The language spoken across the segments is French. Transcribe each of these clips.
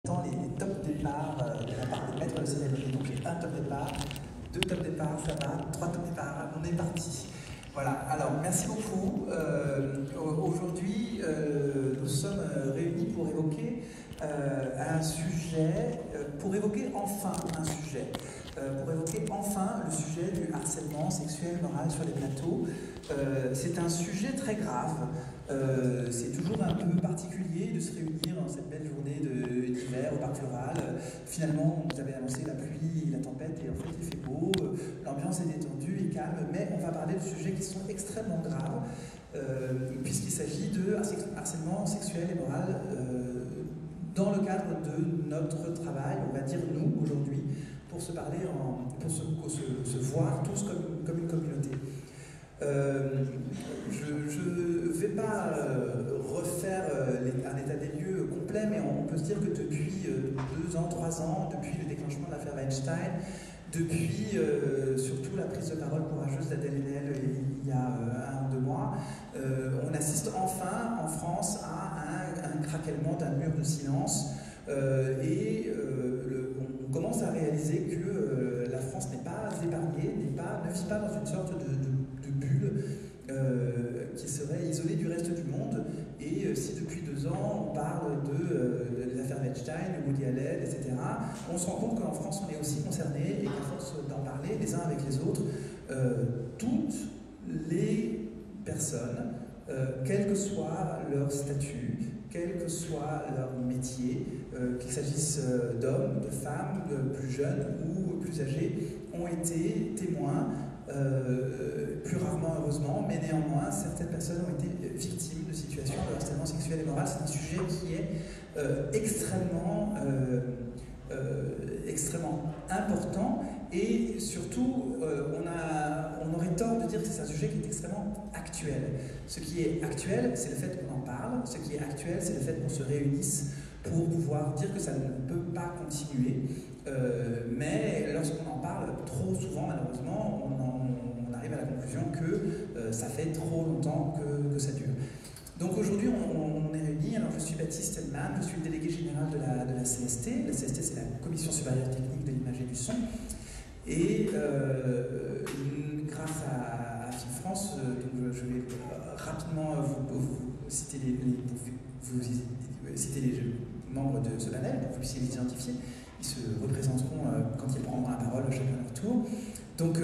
Les top départs de la part des maîtres de cérémonie. Donc j'ai un top départ, deux top départs, ça va, trois top départs, on est parti. Voilà, alors merci beaucoup. Aujourd'hui, nous sommes réunis pour évoquer un sujet, pour évoquer enfin un sujet. Pour évoquer enfin le sujet du harcèlement sexuel moral sur les plateaux. C'est un sujet très grave. C'est toujours un peu particulier de se réunir dans cette belle journée d'hiver au parc floral. Finalement, on nous avait annoncé la pluie et la tempête, et en fait il fait beau, l'ambiance est détendue et calme, mais on va parler de sujets qui sont extrêmement graves, puisqu'il s'agit de harcèlement sexuel et moral dans le cadre de notre travail, on va dire nous aujourd'hui, pour se parler, pour se voir tous comme une communauté. Je ne vais pas refaire un état des lieux complet, mais on peut se dire que depuis 2 ans, 3 ans, depuis le déclenchement de l'affaire Weinstein, depuis surtout la prise de parole courageuse d'Adèle Haenel il y a 1 ou 2 mois, on assiste enfin en France à un craquellement d'un mur de silence et on commence à réaliser que la France n'est pas épargnée, ne vit pas dans une sorte de bulle qui serait isolée du reste du monde. Et si depuis 2 ans on parle de l'affaire Weinstein, Woody Allen, etc., on se rend compte qu'en France on est aussi concerné et qu'à force d'en parler les uns avec les autres, toutes les personnes, quel que soit leur statut, quel que soit leur métier, qu'il s'agisse d'hommes, de femmes, de plus jeunes ou plus âgés, ont été témoins, plus rarement heureusement, mais néanmoins certaines personnes ont été victimes de situations de harcèlement sexuel et moral. C'est un sujet qui est extrêmement important, et surtout on aurait tort de dire que c'est un sujet qui est extrêmement actuel. Ce qui est actuel, c'est le fait qu'on en parle. Ce qui est actuel, c'est le fait qu'on se réunisse pour pouvoir dire que ça ne peut pas continuer. Mais lorsqu'on en parle trop souvent, malheureusement, on arrive à la conclusion que ça fait trop longtemps que ça dure. Donc aujourd'hui, on est réunis. Alors je suis Baptiste Hellman, je suis le délégué général de la CST. La CST, c'est la Commission supérieure technique de l'image et du son. Et grâce à FIM-France, je vais rapidement vous citer les membres de ce panel pour que vous puissiez les identifier. Ils se représenteront quand ils prendront la parole chacun à leur tour. Donc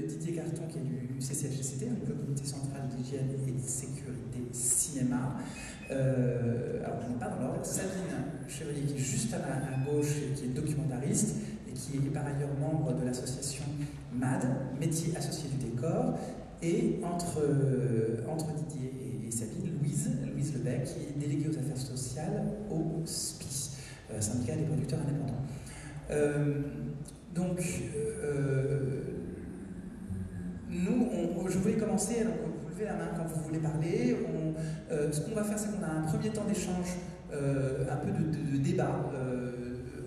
Didier Carton, qui est du CCHCT, donc le Comité central d'hygiène et de sécurité cinéma. Alors je n'ai pas dans l'ordre. Sabine Chevrier, qui est juste à gauche, qui est documentariste et qui est par ailleurs membre de l'association MAD, Métier associé du décor. Et entre Didier et Sabine, Louise Lebec, qui est déléguée aux affaires sociales au SPI, syndicat des producteurs indépendants. Je voulais commencer, donc vous levez la main quand vous voulez parler. Ce qu'on va faire, c'est qu'on a un premier temps d'échange, un peu de débat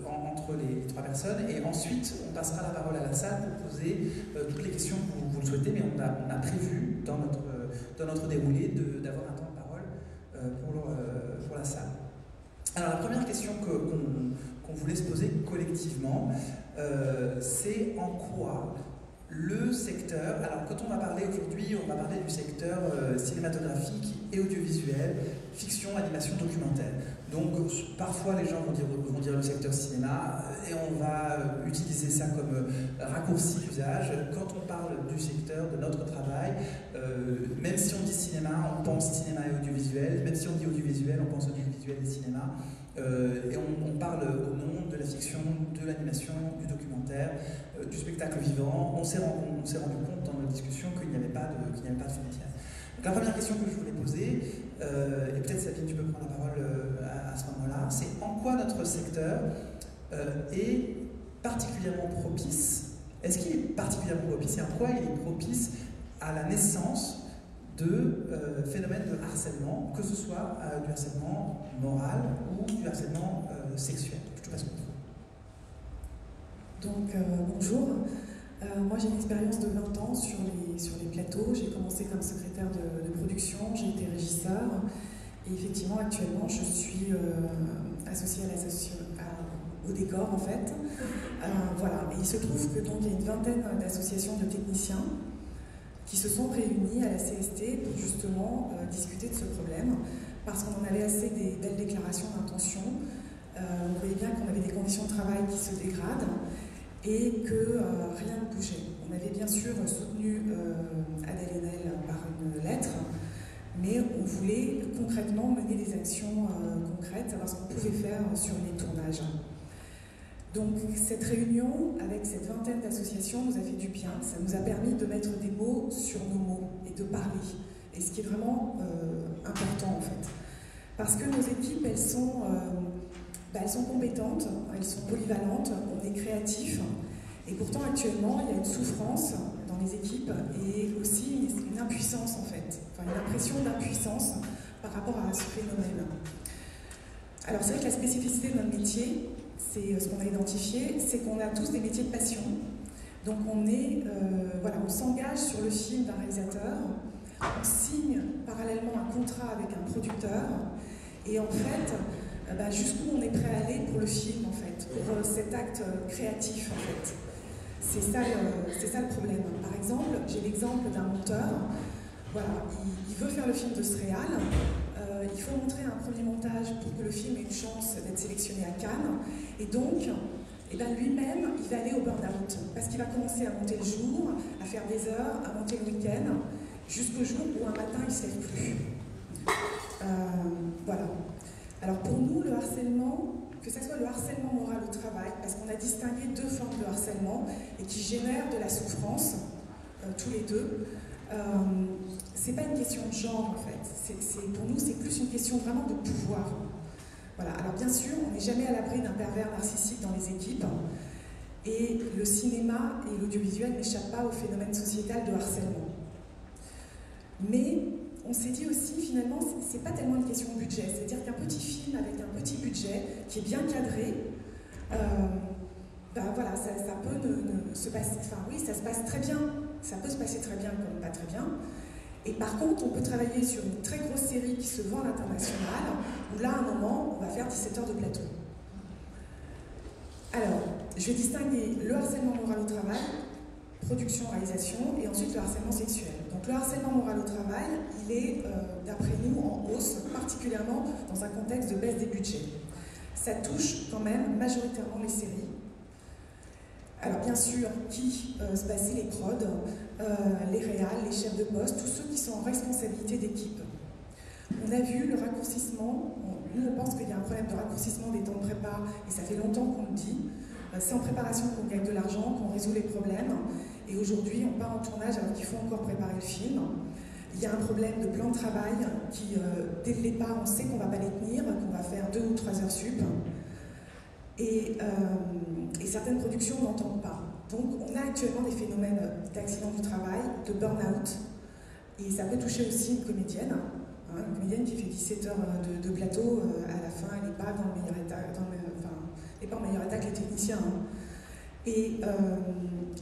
entre les 3 personnes, et ensuite on passera la parole à la salle pour poser toutes les questions que vous le souhaitez, mais on a prévu dans notre déroulé d'avoir un temps de parole pour la salle. Alors la première question qu'on voulait se poser collectivement, c'est en quoi le secteur, alors quand on va parler aujourd'hui, on va parler du secteur cinématographique et audiovisuel, fiction, animation, documentaire. Donc parfois les gens vont dire le secteur cinéma, et on va utiliser ça comme raccourci d'usage. Quand on parle du secteur de notre travail, même si on dit cinéma, on pense cinéma et audiovisuel. Même si on dit audiovisuel, on pense audiovisuel et cinéma. Et on parle au nom de la fiction, de l'animation, du documentaire, du spectacle vivant. On s'est rendu compte dans nos discussions qu'il n'y avait pas de frontières. Donc la première question que je voulais poser, et peut-être Sabine, tu peux prendre la parole à ce moment-là, c'est en quoi notre secteur est particulièrement propice, est-ce qu'il est particulièrement propice, et en quoi il est propice à la naissance de phénomènes de harcèlement, que ce soit du harcèlement moral ou du harcèlement sexuel. Je te passe le micro. Donc bonjour, moi j'ai une expérience de 20 ans sur les plateaux. J'ai commencé comme secrétaire de production, j'ai été régisseur, et effectivement actuellement je suis associée au décor en fait. Voilà. Et il se trouve que donc il y a une vingtaine d'associations de techniciens qui se sont réunis à la CST pour justement discuter de ce problème, parce qu'on en avait assez des belles déclarations d'intention. On voyait bien qu'on avait des conditions de travail qui se dégradent et que rien ne bougeait. On avait bien sûr soutenu Adèle Haenel par une lettre, mais on voulait concrètement mener des actions concrètes, savoir ce qu'on pouvait faire sur les tournages. Donc cette réunion avec cette vingtaine d'associations nous a fait du bien, ça nous a permis de mettre des mots sur nos mots et de parler, et ce qui est vraiment important en fait. Parce que nos équipes, elles sont compétentes, elles sont polyvalentes, on est créatifs, et pourtant actuellement il y a une souffrance dans les équipes et aussi une impuissance en fait, enfin une impression d'impuissance par rapport à ce phénomène. Alors c'est vrai que la spécificité de notre métier, c'est ce qu'on a identifié, c'est qu'on a tous des métiers de passion. Donc on s'engage sur le film d'un réalisateur, on signe parallèlement un contrat avec un producteur, et en fait, jusqu'où on est prêt à aller pour le film, en fait, pour cet acte créatif, en fait. C'est ça le problème. Par exemple, j'ai l'exemple d'un monteur, voilà, il veut faire le film de ce réal, il faut montrer un premier montage pour que le film ait une chance d'être sélectionné à Cannes, et donc, lui-même, il va aller au burn-out, parce qu'il va commencer à monter le jour, à faire des heures, à monter le week-end, jusqu'au jour où un matin, il ne se lève plus. Voilà. Alors pour nous, le harcèlement, que ce soit le harcèlement moral au travail, parce qu'on a distingué deux formes de harcèlement et qui génèrent de la souffrance, tous les deux, c'est pas une question de genre en fait. Pour nous, c'est plus une question vraiment de pouvoir. Voilà. Alors bien sûr, on n'est jamais à l'abri d'un pervers narcissique dans les équipes, et le cinéma et l'audiovisuel n'échappent pas au phénomène sociétal de harcèlement. Mais on s'est dit aussi, finalement, c'est pas tellement une question de budget. C'est-à-dire qu'un petit film avec un petit budget, qui est bien cadré, voilà, ça peut se passer, enfin oui, ça se passe très bien. Ça peut se passer très bien comme pas très bien. Et par contre, on peut travailler sur une très grosse série qui se vend à l'international, où là, à un moment, on va faire 17 heures de plateau. Alors, je vais distinguer le harcèlement moral au travail, production, réalisation, et ensuite le harcèlement sexuel. Donc le harcèlement moral au travail, il est, d'après nous, en hausse, particulièrement dans un contexte de baisse des budgets. Ça touche quand même majoritairement les séries. Alors bien sûr, c'est les prods, les réals, les chefs de poste, tous ceux qui sont en responsabilité d'équipe. On a vu le raccourcissement, nous on pense qu'il y a un problème de raccourcissement des temps de prépa, et ça fait longtemps qu'on le dit. C'est en préparation qu'on gagne de l'argent, qu'on résout les problèmes. Et aujourd'hui, on part en tournage alors qu'il faut encore préparer le film. Il y a un problème de plan de travail qui, dès le départ, on sait qu'on ne va pas les tenir, qu'on va faire 2 ou 3 heures sup. Et certaines productions n'entendent pas. Donc, on a actuellement des phénomènes d'accident du travail, de burn-out. Et ça peut toucher aussi une comédienne. Une comédienne qui fait 17 heures de plateau, à la fin, elle n'est pas dans le meilleur état, elle n'est pas en meilleur état que les techniciens. Et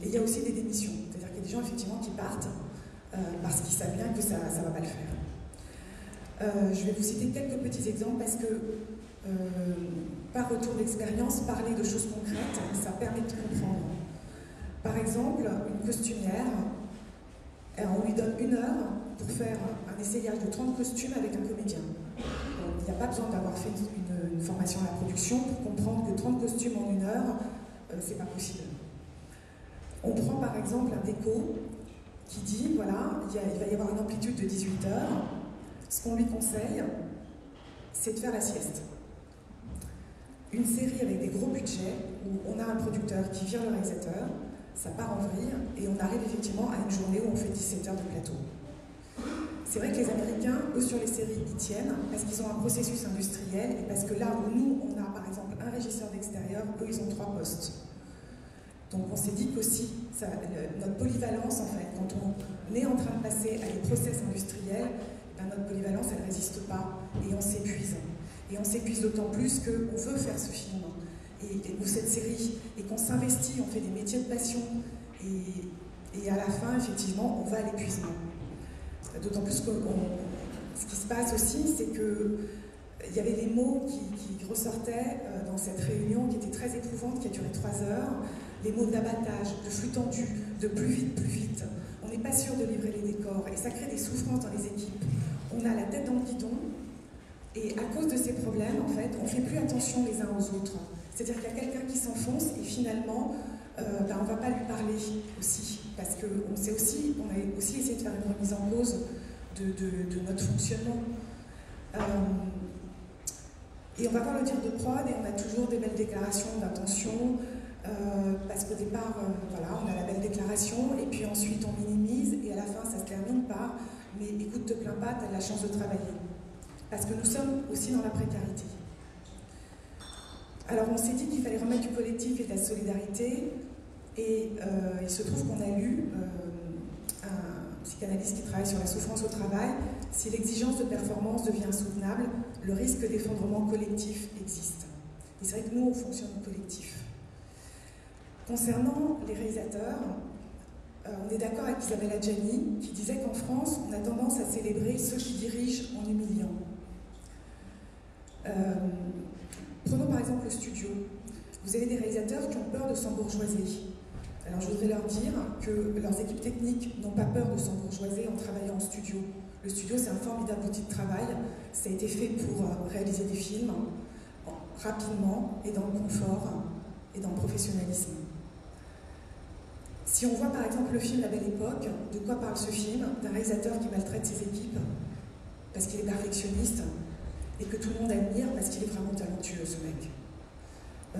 il y a aussi des démissions, c'est-à-dire qu'il y a des gens effectivement qui partent parce qu'ils savent bien que ça ne va pas le faire. Je vais vous citer quelques petits exemples parce que par retour d'expérience, parler de choses concrètes, ça permet de comprendre. Par exemple, une costumière, on lui donne 1 heure pour faire un essayage de 30 costumes avec un comédien. Il n'y a pas besoin d'avoir fait une formation à la production pour comprendre que 30 costumes en 1 heure, c'est pas possible. On prend par exemple un déco qui dit, voilà, il va y avoir une amplitude de 18 heures. Ce qu'on lui conseille, c'est de faire la sieste. Une série avec des gros budgets, où on a un producteur qui vire le réalisateur, ça part en vrille, et on arrive effectivement à une journée où on fait 17 heures de plateau. C'est vrai que les Américains, eux, sur les séries, y tiennent, parce qu'ils ont un processus industriel, et parce que là où nous, on a par exemple un régisseur d'extérieur, eux, ils ont 3 postes. Donc on s'est dit qu'aussi, notre polyvalence, en fait, quand on est en train de passer à des process industriels, notre polyvalence, elle ne résiste pas, et on s'épuise. Et on s'épuise d'autant plus qu'on veut faire ce film, ou cette série, et qu'on s'investit, on fait des métiers de passion, et à la fin, effectivement, on va à l'épuisement. D'autant plus que ce qui se passe aussi, c'est que il y avait des mots qui ressortaient dans cette réunion qui était très éprouvante, qui a duré 3 heures. Les mots d'abattage, de flux tendu, de plus vite, plus vite. On n'est pas sûr de livrer les décors et ça crée des souffrances dans les équipes. On a la tête dans le guidon et à cause de ces problèmes, en fait, on ne fait plus attention les uns aux autres. C'est-à-dire qu'il y a quelqu'un qui s'enfonce et finalement, on ne va pas lui parler aussi. Parce qu'on a aussi essayé de faire une remise en cause de notre fonctionnement. Et on va voir le tir de prod et on a toujours des belles déclarations d'intention. Parce qu'au départ, voilà, on a la belle déclaration et puis ensuite on minimise et à la fin ça se termine par « mais écoute, te plains pas, tu as de la chance de travailler ». Parce que nous sommes aussi dans la précarité. Alors on s'est dit qu'il fallait remettre du collectif et de la solidarité et il se trouve qu'on a lu un psychanalyste qui travaille sur la souffrance au travail. Si l'exigence de performance devient insoutenable, le risque d'effondrement collectif existe. Et c'est vrai que nous, on fonctionne au collectif. Concernant les réalisateurs, on est d'accord avec Isabelle Adjani qui disait qu'en France, on a tendance à célébrer ceux qui dirigent en humiliant. Prenons par exemple le studio. Vous avez des réalisateurs qui ont peur de s'embourgeoiser. Alors je voudrais leur dire que leurs équipes techniques n'ont pas peur de s'embourgeoiser en travaillant en studio. Le studio, c'est un formidable outil de travail. Ça a été fait pour réaliser des films rapidement et dans le confort et dans le professionnalisme. Si on voit par exemple le film La Belle Époque, de quoi parle ce film? D'un réalisateur qui maltraite ses équipes parce qu'il est perfectionniste et que tout le monde admire parce qu'il est vraiment talentueux, ce mec.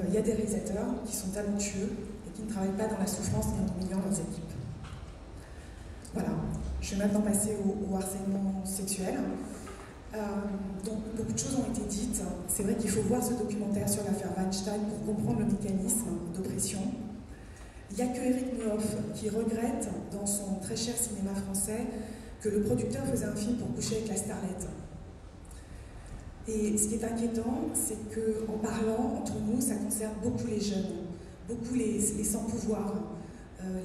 Il y a des réalisateurs qui sont talentueux et qui ne travaillent pas dans la souffrance ni en humiliant leurs équipes. Voilà, je vais maintenant passer au harcèlement sexuel. Donc beaucoup de choses ont été dites. C'est vrai qu'il faut voir ce documentaire sur l'affaire Weinstein pour comprendre le mécanisme d'oppression. Il n'y a que Eric Nehoff qui regrette dans son très cher cinéma français que le producteur faisait un film pour coucher avec la starlette. Et ce qui est inquiétant, c'est qu'en parlant entre nous, ça concerne beaucoup les jeunes, beaucoup les sans-pouvoir,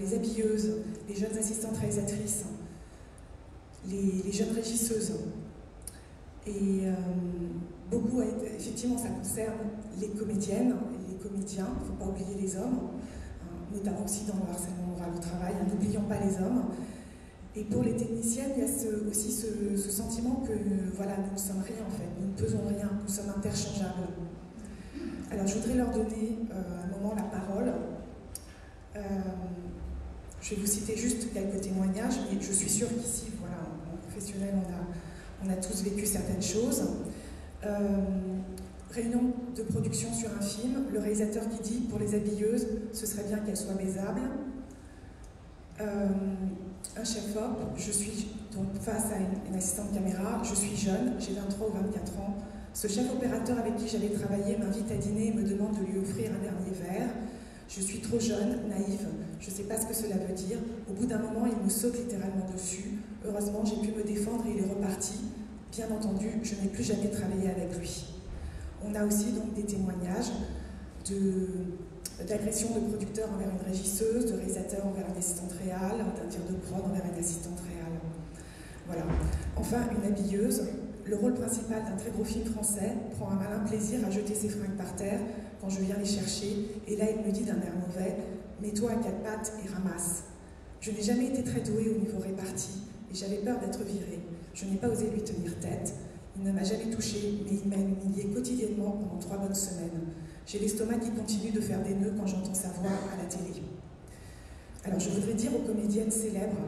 les habilleuses, les jeunes assistantes réalisatrices, les jeunes régisseuses. Et beaucoup, effectivement, ça concerne les comédiennes et les comédiens, il ne faut pas oublier les hommes, notamment aussi dans le harcèlement moral au travail, n'oublions pas les hommes. Et pour les techniciennes, il y a aussi ce sentiment que voilà, nous ne sommes rien en fait, nous ne pesons rien, nous sommes interchangeables. Alors je voudrais leur donner un moment la parole. Je vais vous citer juste quelques témoignages, mais je suis sûre qu'ici, voilà, en professionnel, on a tous vécu certaines choses. Réunion de production sur un film, le réalisateur qui dit pour les habilleuses, ce serait bien qu'elles soient baisables. Un chef-op, je suis donc face à une assistante caméra, je suis jeune, j'ai 23 ou 24 ans. Ce chef opérateur avec qui j'avais travaillé m'invite à dîner et me demande de lui offrir un dernier verre. Je suis trop jeune, naïve, je ne sais pas ce que cela veut dire. Au bout d'un moment, il me saute littéralement dessus. Heureusement, j'ai pu me défendre et il est reparti. Bien entendu, je n'ai plus jamais travaillé avec lui. On a aussi donc des témoignages d'agression de producteurs envers une régisseuse, de réalisateurs envers une assistante réale, d'un tir de prod envers une assistante réale. Voilà. Enfin, une habilleuse. Le rôle principal d'un très gros film français prend un malin plaisir à jeter ses fringues par terre quand je viens les chercher, et là il me dit d'un air mauvais « mets-toi à 4 pattes et ramasse ». Je n'ai jamais été très douée au niveau réparti, et j'avais peur d'être virée. Je n'ai pas osé lui tenir tête. Il ne m'a jamais touchée, mais il m'a humiliée quotidiennement pendant 3 bonnes semaines. J'ai l'estomac qui continue de faire des nœuds quand j'entends sa voix à la télé. Alors je voudrais dire aux comédiennes célèbres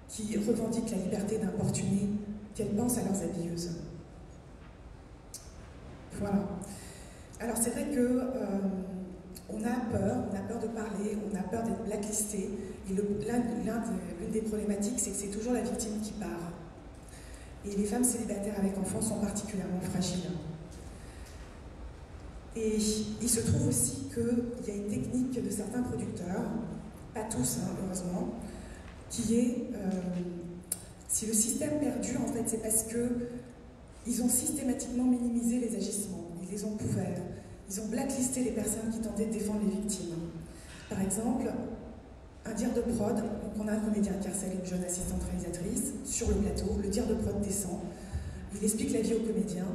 qui revendiquent la liberté d'importuner qu'elles pensent à leurs habilleuses. Voilà. Alors c'est vrai que on a peur de parler, on a peur d'être blacklisté. Et l'une des problématiques, c'est que c'est toujours la victime qui part. Et les femmes célibataires avec enfants sont particulièrement fragiles. Et il se trouve aussi qu'il y a une technique de certains producteurs, pas tous heureusement, qui est, si le système perdure, en fait, c'est parce qu'ils ont systématiquement minimisé les agissements, ils les ont couverts, ils ont blacklisté les personnes qui tentaient de défendre les victimes. Par exemple, un dire de prod, donc on a un comédien qui harcèle une jeune assistante réalisatrice sur le plateau, le dire de prod descend, il explique la vie au comédien,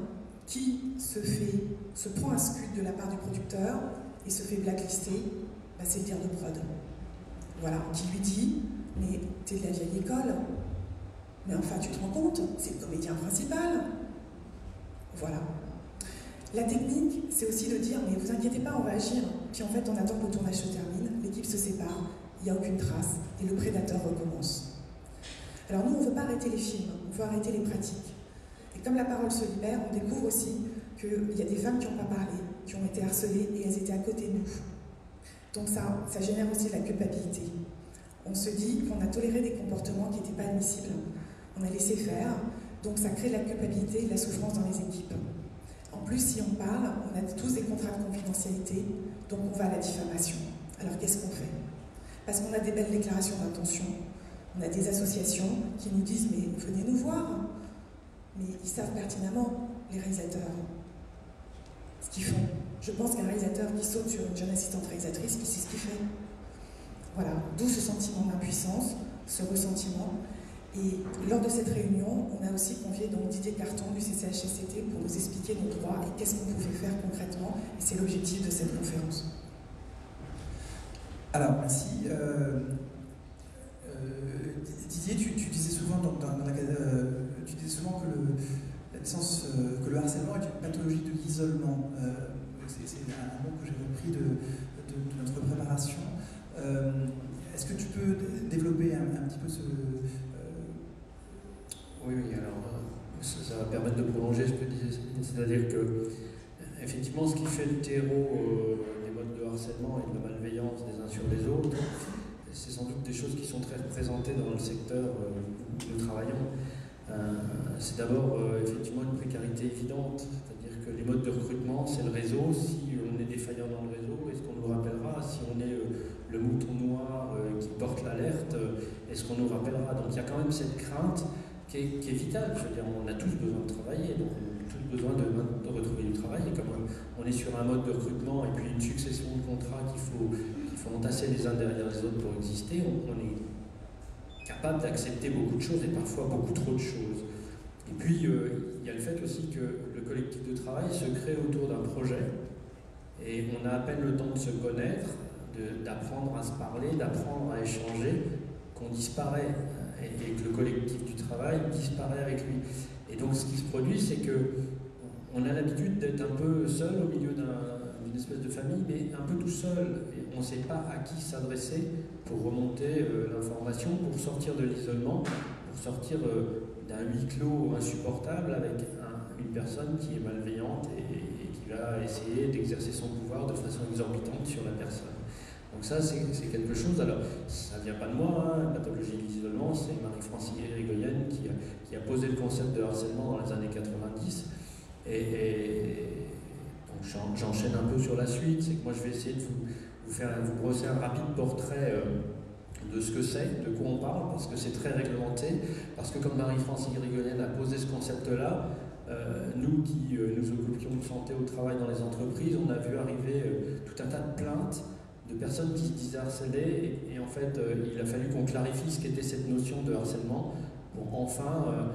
qui se prend un scud de la part du producteur et se fait blacklister, bah c'est le dire de prod. Voilà, qui lui dit « Mais t'es de la vieille école, mais enfin tu te rends compte, c'est le comédien principal. » Voilà. La technique, c'est aussi de dire « Mais vous inquiétez pas, on va agir. » Puis en fait, on attend que le tournage se termine, l'équipe se sépare, il n'y a aucune trace, et le prédateur recommence. Alors nous, on ne veut pas arrêter les films, on veut arrêter les pratiques. Et comme la parole se libère, on découvre aussi qu'il y a des femmes qui n'ont pas parlé, qui ont été harcelées, et elles étaient à côté de nous. Donc ça génère aussi de la culpabilité. On se dit qu'on a toléré des comportements qui n'étaient pas admissibles. On a laissé faire, donc ça crée de la culpabilité et de la souffrance dans les équipes. En plus, si on parle, on a tous des contrats de confidentialité, donc on va à la diffamation. Alors qu'est-ce qu'on fait? Parce qu'on a des belles déclarations d'intention, on a des associations qui nous disent « mais venez nous voir ». Mais ils savent pertinemment, les réalisateurs, ce qu'ils font. Je pense qu'un réalisateur qui saute sur une jeune assistante réalisatrice, il sait ce qu'il fait. Voilà, d'où ce sentiment d'impuissance, ce ressentiment. Et lors de cette réunion, on a aussi convié donc Didier Carton du CCHSCT pour nous expliquer nos droits et qu'est-ce qu'on pouvait faire concrètement. Et c'est l'objectif de cette conférence. Alors, merci. Didier, tu disais souvent, tu disais souvent que le harcèlement est une pathologie de l'isolement. C'est un mot que j'ai repris de notre préparation. Est-ce que tu peux développer un petit peu ce... Oui, alors ça va permettre de prolonger ce que disais, c'est-à-dire que effectivement ce qui fait le terreau des modes de harcèlement et de la malveillance des uns sur les autres, c'est sans doute des choses qui sont très représentées dans le secteur où nous travaillons. C'est d'abord effectivement une précarité évidente, c'est-à-dire que les modes de recrutement, c'est le réseau. Si on est défaillant dans le réseau, est-ce qu'on nous rappellera? Si on est le mouton noir qui porte l'alerte, est-ce qu'on nous rappellera? Donc il y a quand même cette crainte qui est vitale. Je veux dire, on a tous besoin de travailler, donc on a tous besoin de retrouver du travail. Et comme on est sur un mode de recrutement et puis une succession de contrats qu'il faut entasser les uns derrière les autres pour exister, on est capable d'accepter beaucoup de choses et parfois beaucoup trop de choses. Et puis, il y a le fait aussi que le collectif de travail se crée autour d'un projet et on a à peine le temps de se connaître, d'apprendre à se parler, d'apprendre à échanger, qu'on disparaît et que le collectif du travail disparaît avec lui. Et donc, ce qui se produit, c'est qu'on a l'habitude d'être un peu seul au milieu d'une espèce de famille, mais un peu tout seul. Et on ne sait pas à qui s'adresser pour remonter l'information, pour sortir de l'isolement, pour sortir d'un huis clos insupportable avec une personne qui est malveillante et qui va essayer d'exercer son pouvoir de façon exorbitante sur la personne. Donc ça, c'est quelque chose, alors ça ne vient pas de moi, la pathologie de l'isolement, c'est Marie-France Irigoyen qui a posé le concept de harcèlement dans les années 90. Et donc j'enchaîne un peu sur la suite, c'est que moi je vais essayer de vous brosser un rapide portrait de ce que c'est, de quoi on parle, parce que c'est très réglementé, parce que comme Marie-France Irigoyen a posé ce concept-là, nous qui nous occupions de santé au travail dans les entreprises, on a vu arriver tout un tas de plaintes de personnes qui se disaient harcelées, et en fait il a fallu qu'on clarifie ce qu'était cette notion de harcèlement pour enfin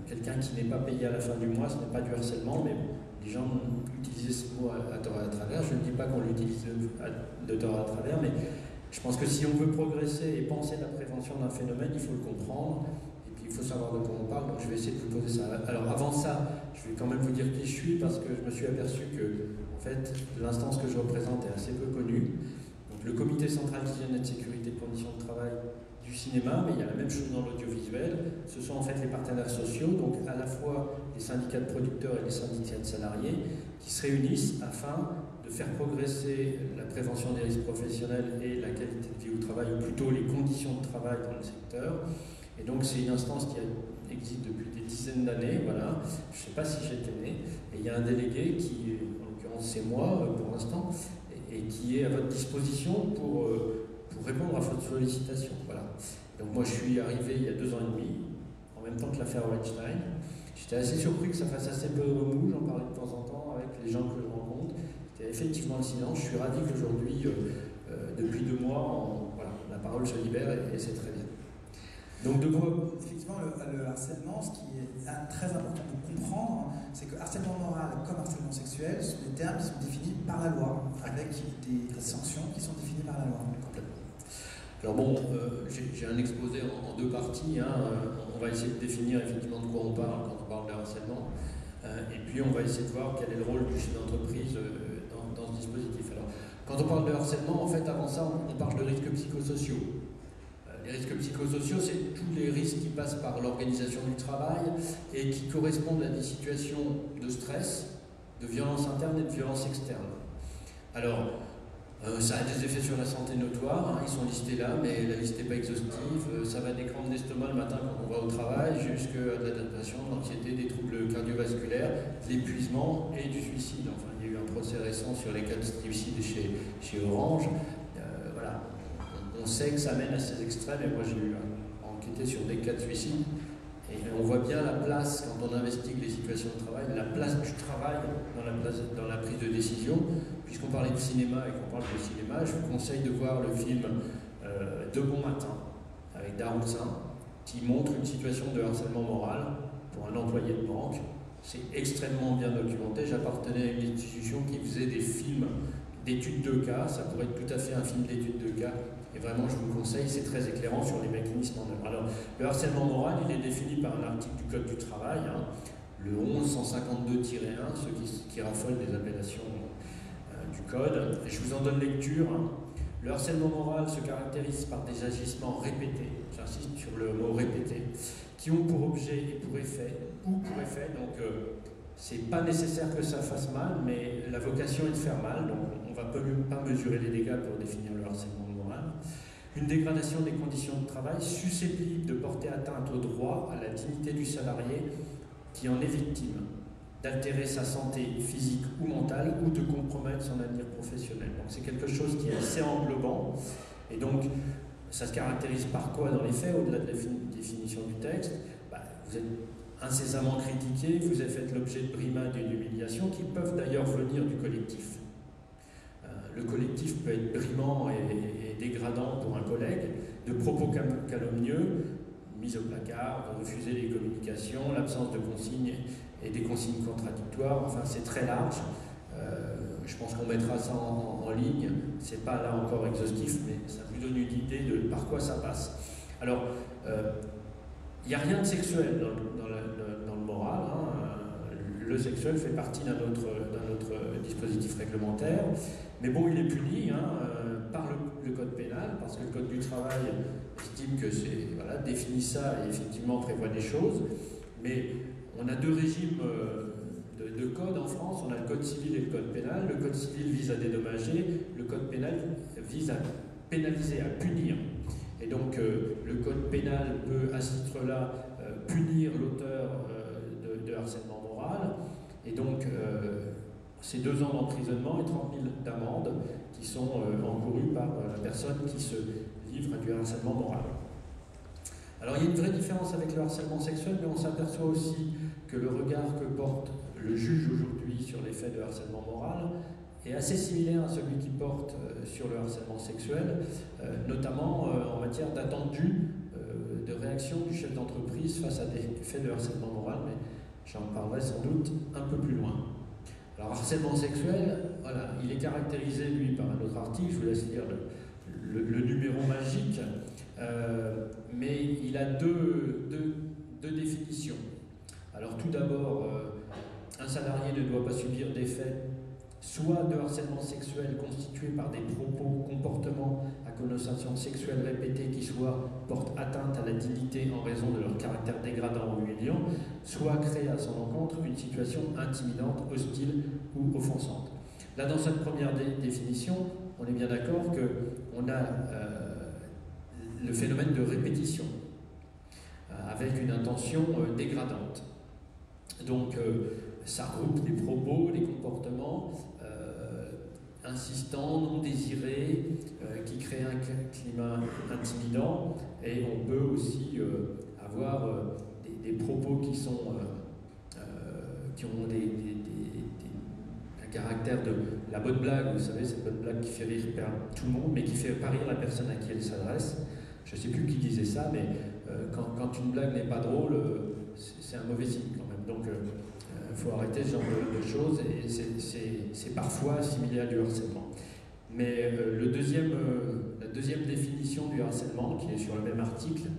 quelqu'un qui n'est pas payé à la fin du mois, ce n'est pas du harcèlement, mais les gens utilisaient ce mot à tort et à travers. Je ne dis pas qu'on l'utilise de tort et à travers, mais je pense que si on veut progresser et penser la prévention d'un phénomène, il faut le comprendre, et puis il faut savoir de quoi on parle. Donc je vais essayer de vous poser ça. Alors avant ça, je vais quand même vous dire qui je suis, parce que je me suis aperçu que en fait, l'instance que je représente est assez peu connue. Donc, le comité central d'hygiène et de sécurité de conditions de travail du cinéma, mais il y a la même chose dans l'audiovisuel. Ce sont en fait les partenaires sociaux, donc à la fois les syndicats de producteurs et les syndicats de salariés, qui se réunissent afin de faire progresser la prévention des risques professionnels et la qualité de vie au travail, ou plutôt les conditions de travail dans le secteur. Et donc c'est une instance qui existe depuis des dizaines d'années, voilà. Je ne sais pas si j'étais né, et il y a un délégué qui, en l'occurrence c'est moi pour l'instant, et qui est à votre disposition pour répondre à votre sollicitation. Voilà. Donc moi je suis arrivé il y a 2 ans et demi, en même temps que l'affaire Weinstein. J'étais assez surpris que ça fasse assez peu de remous, j'en parlais de temps en temps avec les gens que je rencontre. C'était effectivement le silence. Je suis ravi qu'aujourd'hui, depuis 2 mois, voilà, la parole se libère et c'est très bien. Donc de quoi Effectivement, le harcèlement, ce qui est très important de comprendre, c'est que harcèlement moral comme harcèlement sexuel sont des termes qui sont définis par la loi, avec des sanctions qui sont définies par la loi. Complètement. Alors bon, j'ai un exposé en deux parties. On va essayer de définir effectivement de quoi on parle quand on parle de harcèlement. Et puis on va essayer de voir quel est le rôle du chef d'entreprise dans ce dispositif. Alors, quand on parle de harcèlement, en fait, avant ça, on parle de risques psychosociaux. Les risques psychosociaux, c'est tous les risques qui passent par l'organisation du travail et qui correspondent à des situations de stress, de violence interne et de violence externe. Alors, ça a des effets sur la santé notoires, ils sont listés là, mais la liste n'est pas exhaustive. Ça va des crampes d'estomac le matin quand on va au travail, jusqu'à de la dépression, de l'anxiété, des troubles cardiovasculaires, de l'épuisement et du suicide. Enfin, il y a eu un procès récent sur les cas de suicide chez Orange. Voilà. On sait que ça mène à ces extrêmes, et moi j'ai eu enquêté sur des cas de suicide. Et on voit bien la place, quand on investigue les situations de travail, la place du travail dans la prise de décision. Puisqu'on parlait de cinéma et qu'on parle de cinéma, je vous conseille de voir le film De bon matin, avec Daroussin, qui montre une situation de harcèlement moral pour un employé de banque. C'est extrêmement bien documenté. J'appartenais à une institution qui faisait des films d'études de cas. Ça pourrait être tout à fait un film d'études de cas. Et vraiment, je vous le conseille, c'est très éclairant sur les mécanismes en œuvre. Alors, le harcèlement moral, il est défini par un article du Code du travail, le 11-152-1, ceux qui raffolent des appellations du Code. Et je vous en donne lecture. Le harcèlement moral se caractérise par des agissements répétés, j'insiste sur le mot répété, qui ont pour objet et pour effet, donc c'est pas nécessaire que ça fasse mal, mais la vocation est de faire mal, donc on ne va pas mesurer les dégâts pour définir le harcèlement moral. Une dégradation des conditions de travail susceptible de porter atteinte au droit, à la dignité du salarié qui en est victime, d'altérer sa santé physique ou mentale ou de compromettre son avenir professionnel. Donc c'est quelque chose qui est assez englobant, et donc ça se caractérise par quoi dans les faits, au-delà de la définition du texte? Vous êtes incessamment critiqué, vous avez fait l'objet de brimades et d'humiliations qui peuvent d'ailleurs venir du collectif. Le collectif peut être brimant et dégradant pour un collègue, de propos calomnieux, mise au placard, de refuser les communications, l'absence de consignes et des consignes contradictoires, enfin c'est très large. Je pense qu'on mettra ça en ligne, c'est pas là encore exhaustif, mais ça vous donne une idée de par quoi ça passe. Alors, il n'y a rien de sexuel dans le moral. Le sexuel fait partie d'un autre dispositif réglementaire, mais bon, il est puni par le code pénal, parce que le code du travail estime que définit ça et effectivement prévoit des choses, mais on a deux régimes de code en France, on a le code civil et le code pénal. Le code civil vise à dédommager, le code pénal vise à pénaliser, à punir. Et donc le code pénal peut à ce titre-là punir l'auteur de harcèlement moral, et donc c'est 2 ans d'emprisonnement et 30 000 d'amende qui sont encourus par la personne qui se livre à du harcèlement moral. Alors il y a une vraie différence avec le harcèlement sexuel, mais on s'aperçoit aussi que le regard que porte le juge aujourd'hui sur les faits de harcèlement moral est assez similaire à celui qui porte sur le harcèlement sexuel, notamment en matière d'attendu de réaction du chef d'entreprise face à des faits de harcèlement moral, mais j'en parlerai sans doute un peu plus loin. Alors, harcèlement sexuel, voilà, il est caractérisé, lui, par un autre article, je vous laisse lire le numéro magique, mais il a deux définitions. Alors, tout d'abord, un salarié ne doit pas subir des faits soit de harcèlement sexuel constitué par des propos, comportements à connotation sexuelle répétée qui soit portent atteinte à la dignité en raison de leur caractère dégradant ou humiliant, soit créer à son encontre une situation intimidante, hostile ou offensante. Là, dans cette première définition, on est bien d'accord qu'on a le phénomène de répétition, avec une intention dégradante. Donc, ça regroupe des propos, des comportements insistants, non désirés, qui créent un climat intimidant, et on peut aussi avoir des propos qui ont un caractère de la bonne blague, vous savez, cette bonne blague qui fait rire tout le monde, mais qui fait pas rire la personne à qui elle s'adresse. je ne sais plus qui disait ça, mais quand une blague n'est pas drôle, c'est un mauvais signe quand même. Donc il faut arrêter ce genre de choses, et c'est parfois assimilé à du harcèlement. Mais la deuxième définition du harcèlement, qui est sur le même article,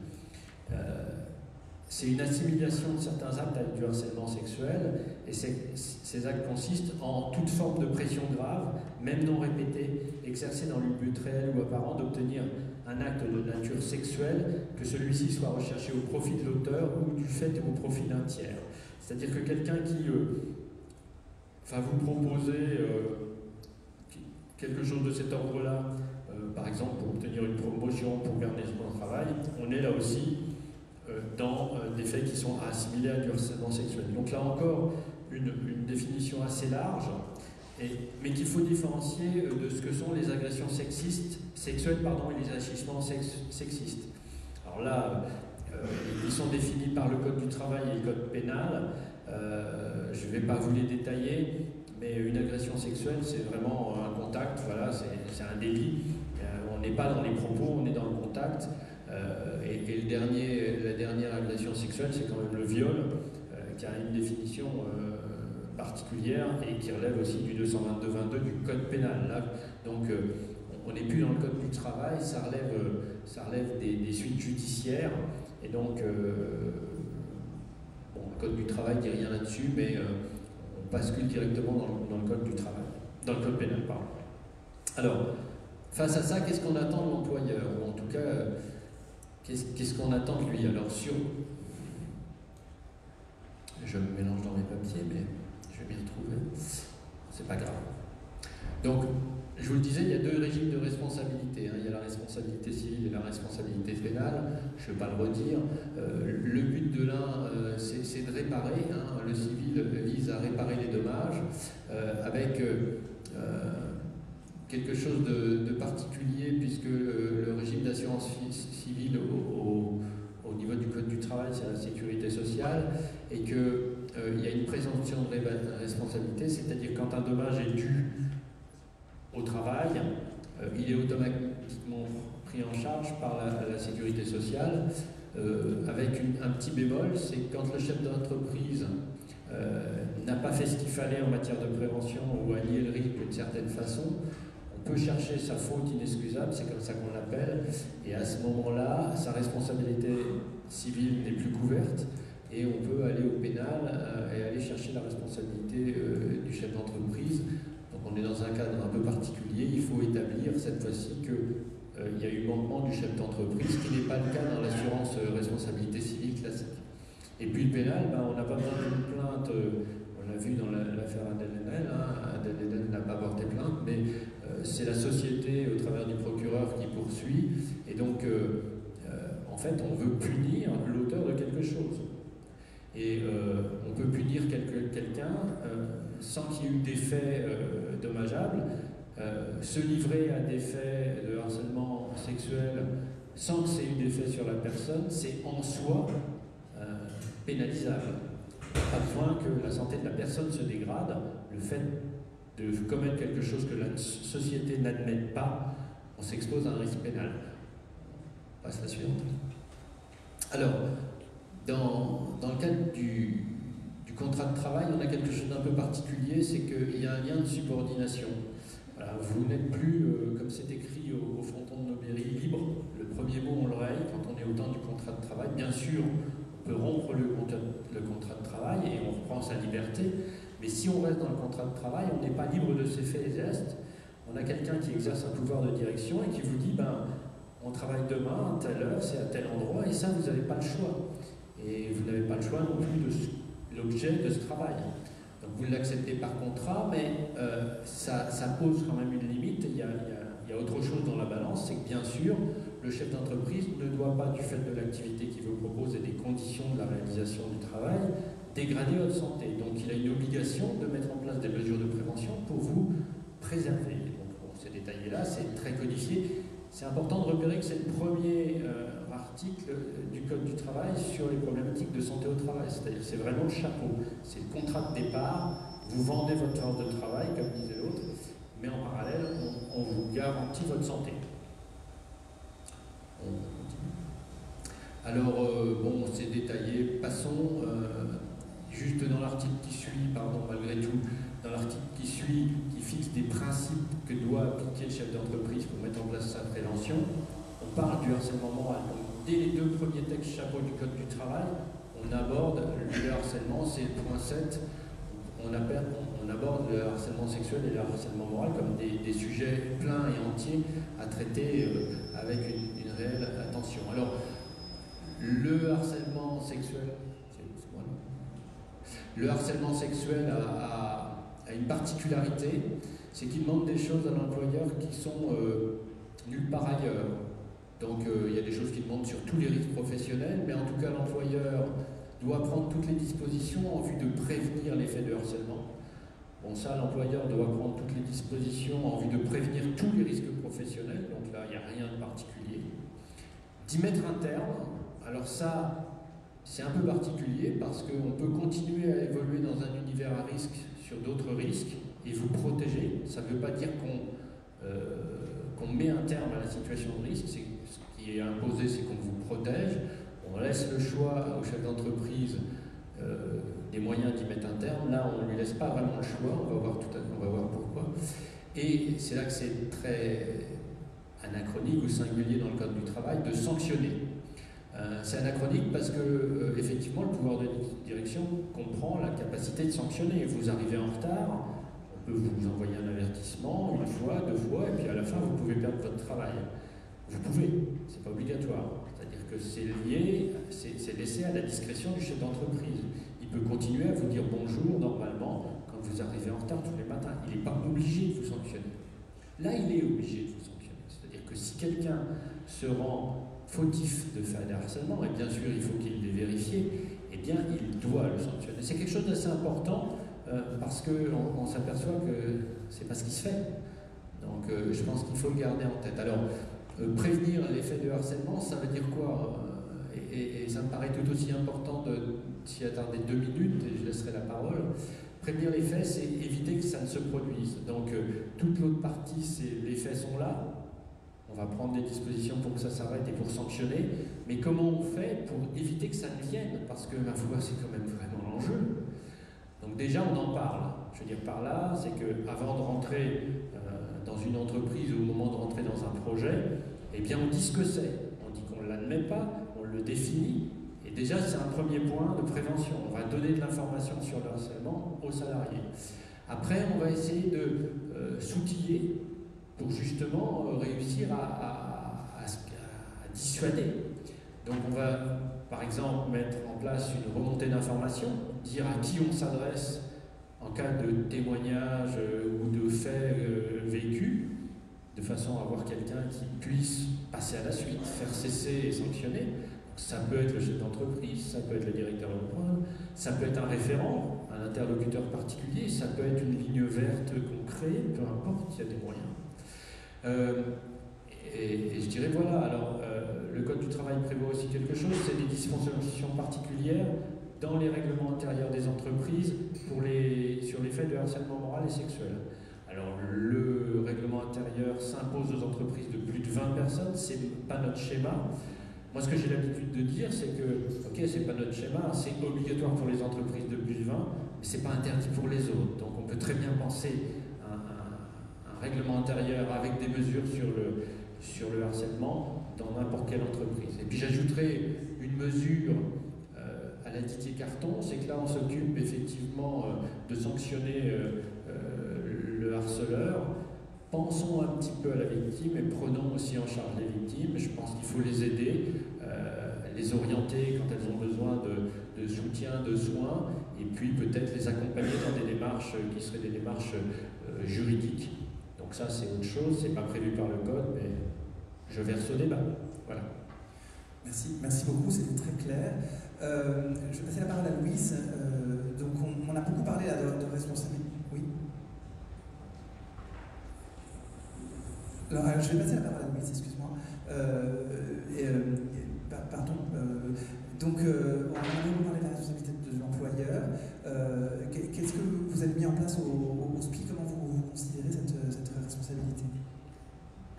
c'est une assimilation de certains actes avec du harcèlement sexuel, et ces actes consistent en toute forme de pression grave, même non répétée, exercée dans le but réel ou apparent d'obtenir un acte de nature sexuelle, que celui-ci soit recherché au profit de l'auteur ou du fait ou au profit d'un tiers. C'est-à-dire que quelqu'un qui va vous proposer quelque chose de cet ordre-là, par exemple pour obtenir une promotion, pour garder son travail, on est là aussi dans des faits qui sont assimilés à du harcèlement sexuel. Donc là encore, une définition assez large, mais qu'il faut différencier de ce que sont les agressions sexuelles et les agissements sexistes. Alors là, ils sont définis par le Code du travail et le Code pénal. Je ne vais pas vous les détailler, mais une agression sexuelle, c'est vraiment un contact, voilà, c'est un délit. On n'est pas dans les propos, on est dans le contact. Et la dernière agression sexuelle, c'est quand même le viol, qui a une définition particulière et qui relève aussi du 222-22 du Code pénal. Là, donc, on n'est plus dans le Code du travail, ça relève des suites judiciaires. Et donc, le Code du travail ne dit rien là-dessus, mais on bascule directement dans le Code du travail, dans le Code pénal, pardon. Alors, face à ça, qu'est-ce qu'on attend de l'employeur? Ou en tout cas, qu'est-ce qu'on attend de lui? Alors, je me mélange dans mes papiers, mais je vais m'y retrouver. C'est pas grave. Donc, je vous le disais, il y a deux régimes de responsabilité. Il y a la responsabilité civile et la responsabilité pénale. Je ne vais pas le redire. Le but de l'un, c'est de réparer. Le civil vise à réparer les dommages avec quelque chose de particulier, puisque le régime d'assurance civile au niveau du Code du travail, c'est la sécurité sociale, et qu'il y a une présomption de responsabilité, c'est-à-dire quand un dommage est dû au travail, il est automatiquement pris en charge par la sécurité sociale, avec un petit bémol, c'est que quand le chef d'entreprise n'a pas fait ce qu'il fallait en matière de prévention ou a nié le risque d'une certaine façon, on peut chercher sa faute inexcusable, c'est comme ça qu'on l'appelle, et à ce moment-là, sa responsabilité civile n'est plus couverte, et on peut aller au pénal et aller chercher la responsabilité du chef d'entreprise. Donc on est dans un cadre un peu particulier, il faut établir cette fois-ci qu'il y a eu manquement du chef d'entreprise, ce qui n'est pas le cas dans l'assurance responsabilité civile classique. Et puis le pénal, on n'a pas besoin d'une plainte, on l'a vu dans l'affaire Adèle Haenel, Adèle Haenel n'a pas porté plainte, mais c'est la société au travers du procureur qui poursuit, et donc en fait on veut punir l'auteur de quelque chose. Et on peut punir quelqu'un sans qu'il y ait eu d'effets dommageables, se livrer à des faits de harcèlement sexuel sans que ça ait eu d'effet sur la personne, c'est en soi pénalisable. Pas besoin que la santé de la personne se dégrade, le fait de commettre quelque chose que la société n'admet pas, on s'expose à un risque pénal. On passe à la suivante. Alors, dans le cadre du contrat de travail, on a quelque chose d'un peu particulier, c'est qu'il y a un lien de subordination. Voilà, vous n'êtes plus, comme c'est écrit au fronton de nos mairies, libre. Le premier mot, on l'oreille quand on est au temps du contrat de travail. Bien sûr, on peut rompre le contrat de travail et on reprend sa liberté, mais si on reste dans le contrat de travail, on n'est pas libre de ses faits et gestes. On a quelqu'un qui exerce un pouvoir de direction et qui vous dit on travaille demain à telle heure, c'est à tel endroit, et ça, vous n'avez pas le choix. Et vous n'avez pas le choix non plus de l'objet de ce travail. Donc vous l'acceptez par contrat, mais ça pose quand même une limite. Il y a autre chose dans la balance, c'est que bien sûr, le chef d'entreprise ne doit pas, du fait de l'activité qu'il vous propose et des conditions de la réalisation du travail, dégrader votre santé. Donc il a une obligation de mettre en place des mesures de prévention pour vous préserver. Donc ces détails-là, c'est très codifié. C'est important de repérer que c'est le premier article du Code du travail sur les problématiques de santé au travail. C'est-à-dire c'est vraiment le chapeau. C'est le contrat de départ. Vous vendez votre force de travail, comme disait l'autre, mais en parallèle, on vous garantit votre santé. On continue. Alors, bon, c'est détaillé, passons. Juste dans l'article qui suit, pardon, malgré tout, dans l'article qui suit, qui fixe des principes que doit appliquer le chef d'entreprise pour mettre en place sa prévention, on parle du harcèlement moral. Donc, dès les 2 premiers textes chapeaux du Code du travail, on aborde le harcèlement, c'est le point 7, on aborde le harcèlement sexuel et le harcèlement moral comme des sujets pleins et entiers à traiter avec une réelle attention. Alors, le harcèlement sexuel, a une particularité, c'est qu'il demande des choses à l'employeur qui sont nulle part ailleurs. Donc il y a des choses qui demandent sur tous les risques professionnels, mais en tout cas l'employeur doit prendre toutes les dispositions en vue de prévenir l'effet de harcèlement. Bon, ça, l'employeur doit prendre toutes les dispositions en vue de prévenir tous les risques professionnels, donc là il n'y a rien de particulier. D'y mettre un terme, alors ça, c'est un peu particulier parce qu'on peut continuer à évoluer dans un univers à risque sur d'autres risques et vous protéger. Ça ne veut pas dire qu'on met un terme à la situation de risque. Ce qui est imposé, c'est qu'on vous protège. On laisse le choix au chef d'entreprise des moyens d'y mettre un terme. Là, on ne lui laisse pas vraiment le choix. On va voir pourquoi. Et c'est là que c'est très anachronique ou singulier dans le Code du travail de sanctionner. C'est anachronique parce que, effectivement, le pouvoir de direction comprend la capacité de sanctionner. Vous arrivez en retard, on peut vous envoyer un avertissement 1 fois, 2 fois, et puis à la fin, vous pouvez perdre votre travail. Vous pouvez, c'est pas obligatoire. C'est-à-dire que c'est lié, c'est laissé à la discrétion du chef d'entreprise. Il peut continuer à vous dire bonjour, normalement, quand vous arrivez en retard tous les matins. Il n'est pas obligé de vous sanctionner. Là, il est obligé de vous sanctionner. C'est-à-dire que si quelqu'un se rend fautif de faits de harcèlement, et bien sûr il faut qu'il les vérifie, eh bien il doit le sanctionner. C'est quelque chose d'assez important parce qu'on s'aperçoit que c'est pas ce qui se fait. Donc je pense qu'il faut le garder en tête. Alors, prévenir l'effet de harcèlement, ça veut dire quoi et ça me paraît tout aussi important de s'y attarder 2 minutes, et je laisserai la parole. Prévenir les faits, c'est éviter que ça ne se produise. Donc toute l'autre partie, c'est les faits sont là. On va prendre des dispositions pour que ça s'arrête et pour sanctionner. Mais comment on fait pour éviter que ça ne vienne? Parce que ma foi, c'est quand même vraiment l'enjeu. Donc déjà, on en parle. Je veux dire par là, c'est qu'avant de rentrer dans une entreprise ou au moment de rentrer dans un projet, eh bien on dit ce que c'est. On dit qu'on ne l'admet pas, on le définit. Et déjà, c'est un premier point de prévention. On va donner de l'information sur le harcèlement aux salariés. Après, on va essayer de s'outiller pour justement réussir à dissuader. Donc on va, par exemple, mettre en place une remontée d'informations, dire à qui on s'adresse en cas de témoignage ou de faits vécus, de façon à avoir quelqu'un qui puisse passer à la suite, faire cesser et sanctionner. Donc, ça peut être le chef d'entreprise, ça peut être le directeur de l'emploi, ça peut être un référent, un interlocuteur particulier, ça peut être une ligne verte qu'on crée, peu importe, il y a des moyens. Et je dirais voilà, alors le Code du travail prévoit aussi quelque chose, c'est des dispositions particulières dans les règlements intérieurs des entreprises sur les faits de harcèlement moral et sexuel. Alors le règlement intérieur s'impose aux entreprises de plus de 20 personnes, c'est pas notre schéma. Moi ce que j'ai l'habitude de dire c'est que, ok, c'est pas notre schéma, c'est obligatoire pour les entreprises de plus de 20, mais c'est pas interdit pour les autres. Donc on peut très bien penser un règlement intérieur avec des mesures sur le harcèlement dans n'importe quelle entreprise. Et puis j'ajouterai une mesure à la Didier Carton, c'est que là on s'occupe effectivement de sanctionner le harceleur. Pensons un petit peu à la victime et prenons aussi en charge les victimes. Je pense qu'il faut les aider, les orienter quand elles ont besoin de soutien, de soins, et puis peut-être les accompagner dans des démarches qui seraient des démarches juridiques. Donc ça c'est autre chose, c'est pas prévu par le code, mais je verse au débat. Voilà. Merci beaucoup, c'était très clair. Je vais passer la parole à Louise. Donc on a beaucoup parlé là, de responsabilité. Oui. Alors, je vais passer la parole à Louise, excuse-moi. Pardon. Donc on a beaucoup parlé de la responsabilité de l'employeur. Qu'est-ce que vous avez mis en place au SPI? Comment vous considérez cette responsabilité?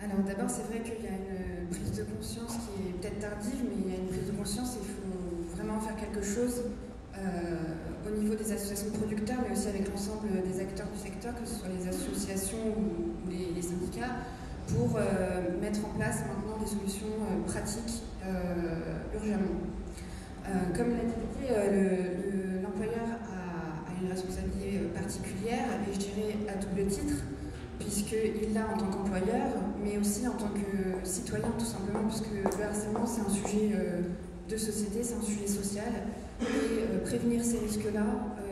Alors d'abord, c'est vrai qu'il y a une prise de conscience qui est peut-être tardive, mais il y a une prise de conscience et il faut vraiment faire quelque chose au niveau des associations de producteurs, mais aussi avec l'ensemble des acteurs du secteur, que ce soit les associations ou les syndicats, pour mettre en place maintenant des solutions pratiques urgemment. Comme l'a dit, l'employeur a une responsabilité particulière, et je dirais à double titre, puisqu'il l'a en tant qu'employeur, mais aussi en tant que citoyen, tout simplement, puisque le harcèlement, c'est un sujet de société, c'est un sujet social, et prévenir ces risques-là,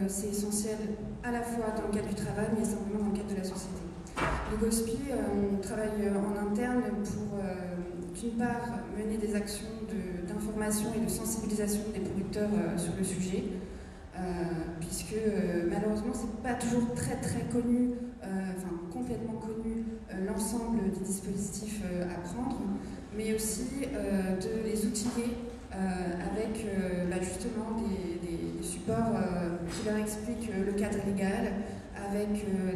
c'est essentiel à la fois dans le cadre du travail, mais simplement dans le cadre de la société. Le GOSPI, on travaille en interne pour, d'une part, mener des actions d'information et de sensibilisation des producteurs sur le sujet, puisque malheureusement, c'est pas toujours très connu, complètement connu, l'ensemble des dispositifs à prendre, mais aussi de les outiller avec justement des supports qui leur expliquent le cadre légal, avec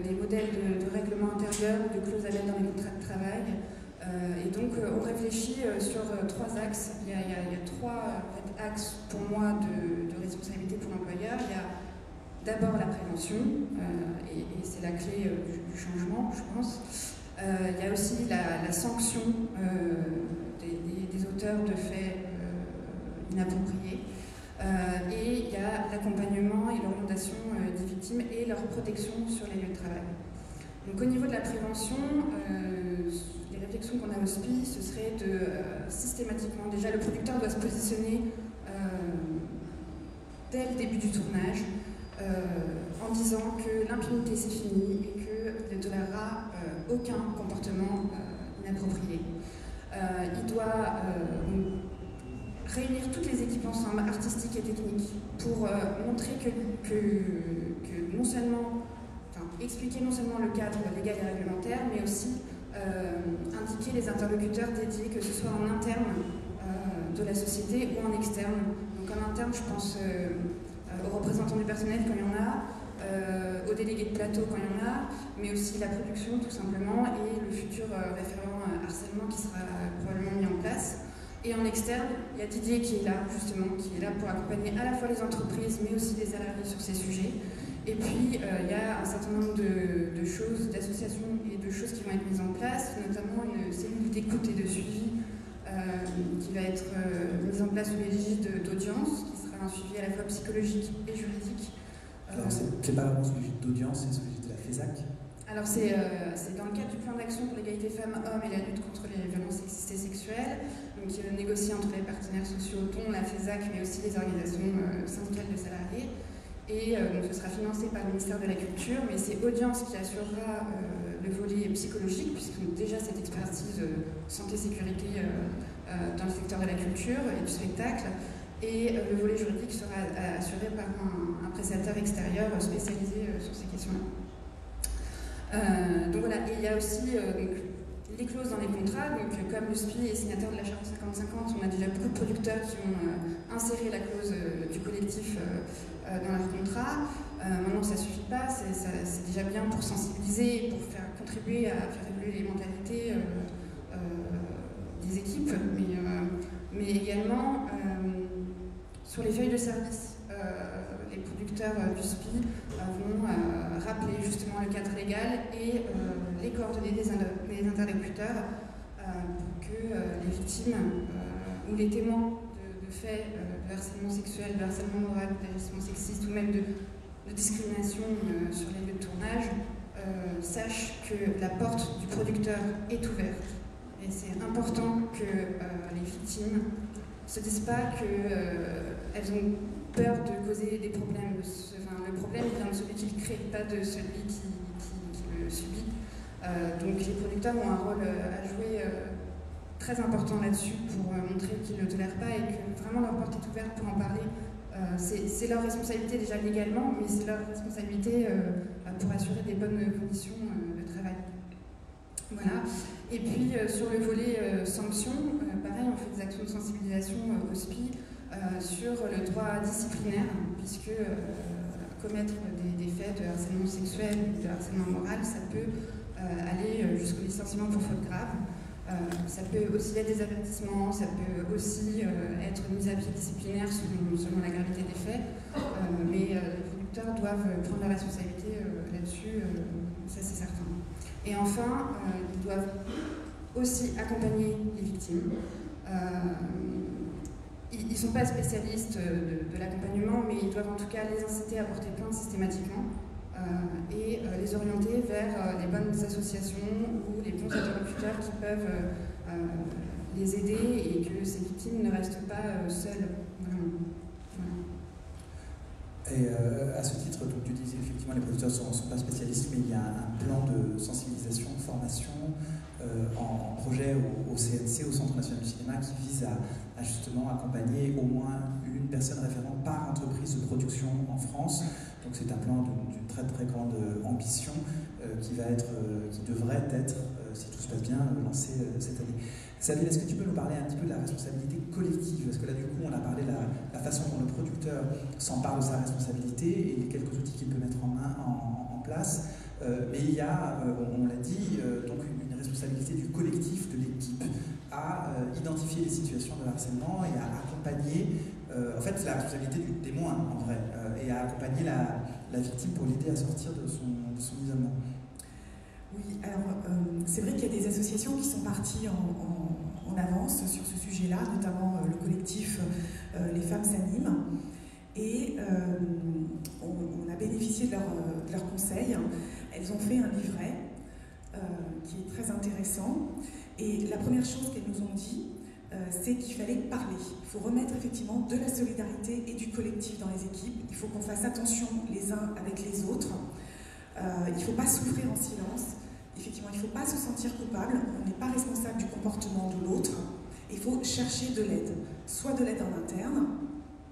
des modèles de règlement intérieur ou de clauses à mettre dans les contrats de travail. Et donc on réfléchit sur 3 axes. Il y a 3 axes pour moi de responsabilité pour l'employeur. Il y a d'abord la prévention, et c'est la clé du changement, je pense. Il y a aussi la sanction des auteurs de faits inappropriés. Et il y a l'accompagnement et l'orientation des victimes et leur protection sur les lieux de travail. Donc au niveau de la prévention, les réflexions qu'on a au SPI, ce serait de systématiquement, déjà le producteur doit se positionner dès le début du tournage, en disant que l'impunité c'est fini et qu'il ne tolérera aucun comportement inapproprié. Il doit réunir toutes les équipes ensemble, artistiques et techniques, pour montrer que non seulement, expliquer non seulement le cadre légal et réglementaire, mais aussi indiquer les interlocuteurs dédiés, que ce soit en interne de la société ou en externe. Donc en interne, je pense aux représentants du personnel quand il y en a, aux délégués de plateau quand il y en a, mais aussi la production tout simplement et le futur référent harcèlement qui sera probablement mis en place. Et en externe, il y a Didier qui est là justement, qui est là pour accompagner à la fois les entreprises mais aussi les salariés sur ces sujets. Et puis il y a un certain nombre de choses, d'associations et de choses qui vont être mises en place, notamment une cellule d'écoute et de suivi qui va être mise en place sous l'égide d'audience, qui sera un suivi à la fois psychologique et juridique. Alors c'est pas vraiment celui d'audience, c'est celui de la FESAC. Alors c'est dans le cadre du plan d'action pour l'égalité femmes-hommes et la lutte contre les violences sexistes et sexuelles, donc négocié entre les partenaires sociaux, dont la FESAC, mais aussi les organisations syndicales de salariés. Et donc ce sera financé par le ministère de la Culture, mais c'est Audience qui assurera le volet psychologique, puisqu'ils ont déjà cette expertise santé-sécurité dans le secteur de la culture et du spectacle. Et le volet juridique sera assuré par un prestataire extérieur spécialisé sur ces questions-là. Donc voilà, et il y a aussi les clauses dans les contrats. Donc comme le SPI est signataire de la charte 50-50, on a déjà beaucoup de producteurs qui ont inséré la clause du collectif dans leur contrat. Maintenant, ça ne suffit pas, c'est déjà bien pour sensibiliser, pour faire contribuer à faire évoluer les mentalités des équipes, mais également sur les feuilles de service. Les producteurs du SPI vont rappeler justement le cadre légal et les coordonnées des interlocuteurs pour que les victimes ou les témoins de faits de harcèlement sexuel, de harcèlement moral, d'agissement sexiste ou même de discrimination sur les lieux de tournage sachent que la porte du producteur est ouverte. Et c'est important que les victimes ne se disent pas qu'elles ont peur de causer des problèmes. Le problème vient de celui qui le crée, pas de celui qui le subit. Donc les producteurs ont un rôle à jouer très important là-dessus pour montrer qu'ils ne le tolèrent pas et que vraiment leur porte est ouverte pour en parler. C'est leur responsabilité déjà légalement, mais c'est leur responsabilité pour assurer des bonnes conditions de travail. Voilà. Et puis sur le volet sanctions, pareil, on fait des actions de sensibilisation au SPI sur le droit disciplinaire, puisque commettre des faits de harcèlement sexuel ou de harcèlement moral, ça peut aller jusqu'au licenciement pour faute grave. Ça peut aussi être des avertissements, ça peut aussi être une mise à pied disciplinaire selon la gravité des faits, mais les producteurs doivent prendre la responsabilité là-dessus, ça c'est certain. Et enfin, ils doivent aussi accompagner les victimes. Ils ne sont pas spécialistes de l'accompagnement, mais ils doivent en tout cas les inciter à porter plainte systématiquement et les orienter vers les bonnes associations ou les bons interlocuteurs qui peuvent les aider et que ces victimes ne restent pas seules. Et à ce titre, donc, tu disais effectivement les producteurs ne sont pas spécialistes, mais il y a un plan de sensibilisation, de formation en projet au CNC, au Centre National du Cinéma, qui vise à justement accompagner au moins une personne référente par entreprise de production en France. Donc c'est un plan d'une très très grande ambition qui devrait être, si tout se passe bien, lancé cette année. Sabine, est-ce que tu peux nous parler un petit peu de la responsabilité collective? Parce que là, du coup, on a parlé de la façon dont le producteur s'empare de sa responsabilité et les quelques outils qu'il peut mettre en place. Mais il y a, on l'a dit, donc une responsabilité du collectif, de l'équipe, à identifier les situations de harcèlement et à accompagner, en fait, la responsabilité du témoin, en vrai, et à accompagner la victime pour l'aider à sortir de son isolement. Oui, alors c'est vrai qu'il y a des associations qui sont parties en avance sur ce sujet-là, notamment le collectif Les Femmes s'animent. Et on a bénéficié de leurs conseils. Elles ont fait un livret qui est très intéressant. Et la première chose qu'elles nous ont dit, c'est qu'il fallait parler. Il faut remettre effectivement de la solidarité et du collectif dans les équipes. Il faut qu'on fasse attention les uns avec les autres. Il ne faut pas souffrir en silence. Effectivement, il ne faut pas se sentir coupable. On n'est pas responsable du comportement de l'autre. Il faut chercher de l'aide. Soit de l'aide en interne,